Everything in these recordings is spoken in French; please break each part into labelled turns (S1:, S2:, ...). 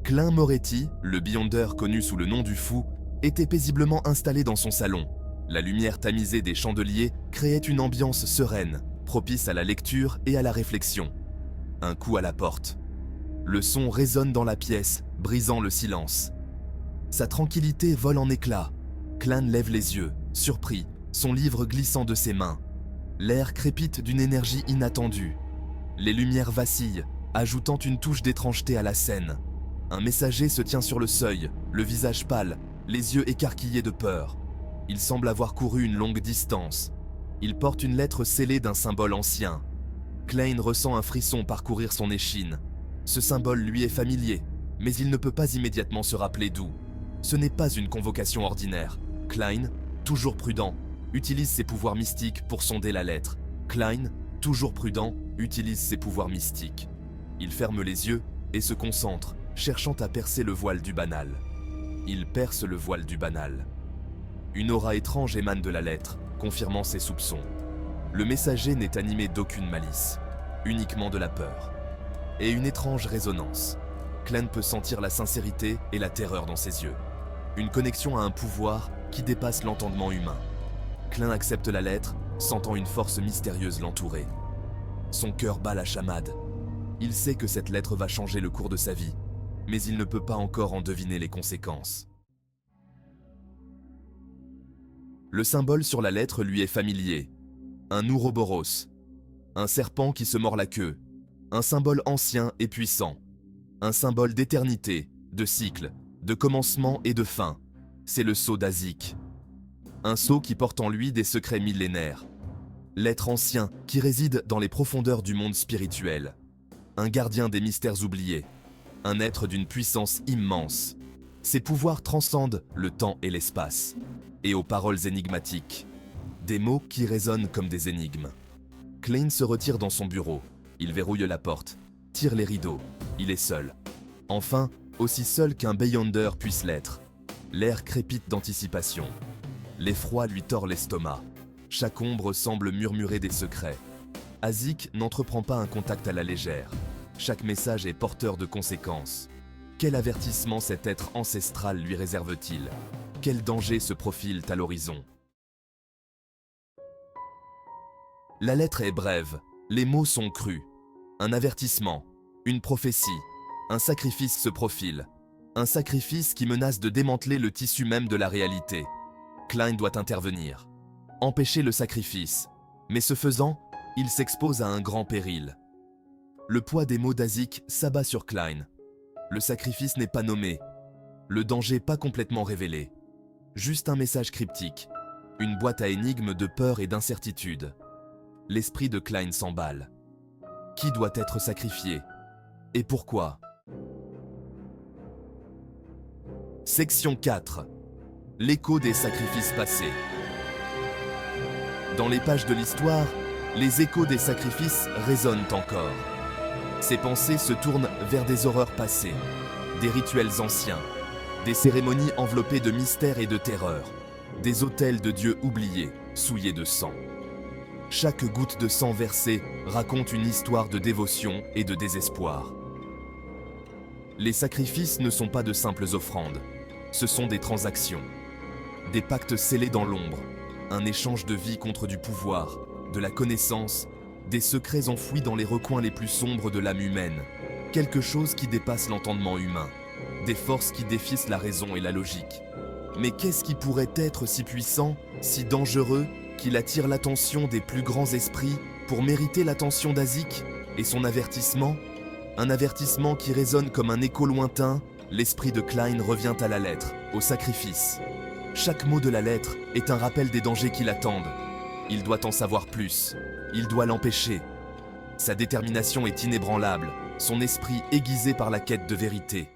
S1: Klein Moretti, le Beyonder connu sous le nom du Fou, était paisiblement installé dans son salon. La lumière tamisée des chandeliers créait une ambiance sereine, propice à la lecture et à la réflexion. Un coup à la porte. Le son résonne dans la pièce, brisant le silence. Sa tranquillité vole en éclats. Klein lève les yeux, surpris, son livre glissant de ses mains. L'air crépite d'une énergie inattendue. Les lumières vacillent, ajoutant une touche d'étrangeté à la scène. Un messager se tient sur le seuil, le visage pâle, les yeux écarquillés de peur. Il semble avoir couru une longue distance. Il porte une lettre scellée d'un symbole ancien. Klein ressent un frisson parcourir son échine. Ce symbole lui est familier, mais il ne peut pas immédiatement se rappeler d'où. Ce n'est pas une convocation ordinaire. Klein, toujours prudent, utilise ses pouvoirs mystiques pour sonder la lettre. Klein, toujours prudent, utilise ses pouvoirs mystiques. Il ferme les yeux et se concentre, cherchant à percer le voile du banal. Il perce le voile du banal. Une aura étrange émane de la lettre, confirmant ses soupçons. Le messager n'est animé d'aucune malice, uniquement de la peur. Et une étrange résonance. Klein peut sentir la sincérité et la terreur dans ses yeux. Une connexion à un pouvoir qui dépasse l'entendement humain. Klein accepte la lettre, sentant une force mystérieuse l'entourer. Son cœur bat la chamade. Il sait que cette lettre va changer le cours de sa vie, mais il ne peut pas encore en deviner les conséquences. Le symbole sur la lettre lui est familier. Un Ouroboros, un serpent qui se mord la queue, un symbole ancien et puissant, un symbole d'éternité, de cycle, de commencement et de fin. C'est le sceau d'Azik. Un sceau qui porte en lui des secrets millénaires. L'être ancien qui réside dans les profondeurs du monde spirituel. Un gardien des mystères oubliés. Un être d'une puissance immense. Ses pouvoirs transcendent le temps et l'espace. Et aux paroles énigmatiques. Des mots qui résonnent comme des énigmes. Klein se retire dans son bureau. Il verrouille la porte, tire les rideaux. Il est seul. Enfin, aussi seul qu'un Beyonder puisse l'être. L'air crépite d'anticipation. L'effroi lui tord l'estomac. Chaque ombre semble murmurer des secrets. Azik n'entreprend pas un contact à la légère. Chaque message est porteur de conséquences. Quel avertissement cet être ancestral lui réserve-t-il? Quel danger se profile à l'horizon? La lettre est brève, les mots sont crus. Un avertissement, une prophétie, un sacrifice se profile. Un sacrifice qui menace de démanteler le tissu même de la réalité. Klein doit intervenir, empêcher le sacrifice. Mais ce faisant, il s'expose à un grand péril. Le poids des mots d'Azik s'abat sur Klein. Le sacrifice n'est pas nommé, le danger pas complètement révélé. Juste un message cryptique, une boîte à énigmes de peur et d'incertitude. L'esprit de Klein s'emballe. Qui doit être sacrifié? Et pourquoi? Section 4. L'écho des sacrifices passés. Dans les pages de l'histoire, les échos des sacrifices résonnent encore. Ses pensées se tournent vers des horreurs passées, des rituels anciens, des cérémonies enveloppées de mystères et de terreur, des autels de dieux oubliés, souillés de sang. Chaque goutte de sang versée raconte une histoire de dévotion et de désespoir. Les sacrifices ne sont pas de simples offrandes, ce sont des transactions, des pactes scellés dans l'ombre, un échange de vie contre du pouvoir, de la connaissance, des secrets enfouis dans les recoins les plus sombres de l'âme humaine, quelque chose qui dépasse l'entendement humain, des forces qui défient la raison et la logique. Mais qu'est-ce qui pourrait être si puissant, si dangereux, qu'il attire l'attention des plus grands esprits pour mériter l'attention d'Azik et son avertissement? Un avertissement qui résonne comme un écho lointain. L'esprit de Klein revient à la lettre, au sacrifice. Chaque mot de la lettre est un rappel des dangers qui l'attendent. Il doit en savoir plus. Il doit l'empêcher. Sa détermination est inébranlable, son esprit aiguisé par la quête de vérité.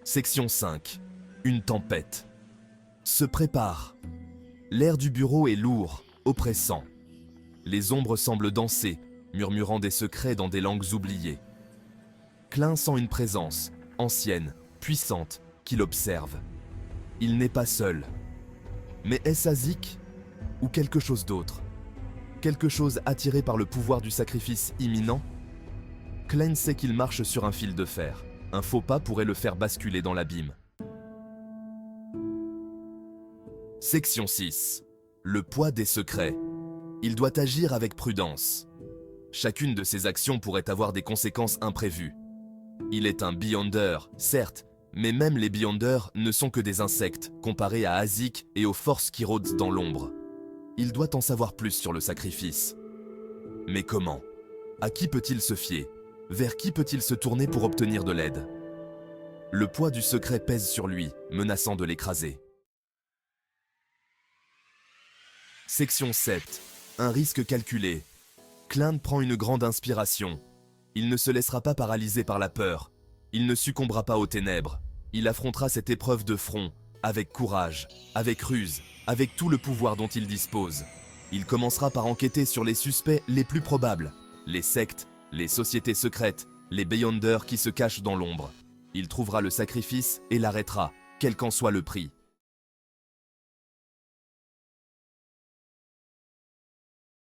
S1: Section 5. Une tempête. Se prépare. L'air du bureau est lourd, oppressant. Les ombres semblent danser, murmurant des secrets dans des langues oubliées. Klein sent une présence, ancienne, puissante, qui l'observe. Il n'est pas seul. Mais est-ce Azik ou quelque chose d'autre? Quelque chose attiré par le pouvoir du sacrifice imminent? Klein sait qu'il marche sur un fil de fer. Un faux pas pourrait le faire basculer dans l'abîme. Section 6. Le poids des secrets. Il doit agir avec prudence. Chacune de ses actions pourrait avoir des conséquences imprévues. Il est un Beyonder, certes, mais même les Beyonders ne sont que des insectes, comparés à Azik et aux forces qui rôdent dans l'ombre. Il doit en savoir plus sur le sacrifice. Mais comment? À qui peut-il se fier? Vers qui peut-il se tourner pour obtenir de l'aide? Le poids du secret pèse sur lui, menaçant de l'écraser. Section 7. Un risque calculé. Klein prend une grande inspiration. Il ne se laissera pas paralyser par la peur. Il ne succombera pas aux ténèbres. Il affrontera cette épreuve de front, avec courage, avec ruse, avec tout le pouvoir dont il dispose. Il commencera par enquêter sur les suspects les plus probables, les sectes, les sociétés secrètes, les Beyonders qui se cachent dans l'ombre. Il trouvera le sacrifice et l'arrêtera, quel qu'en soit le prix.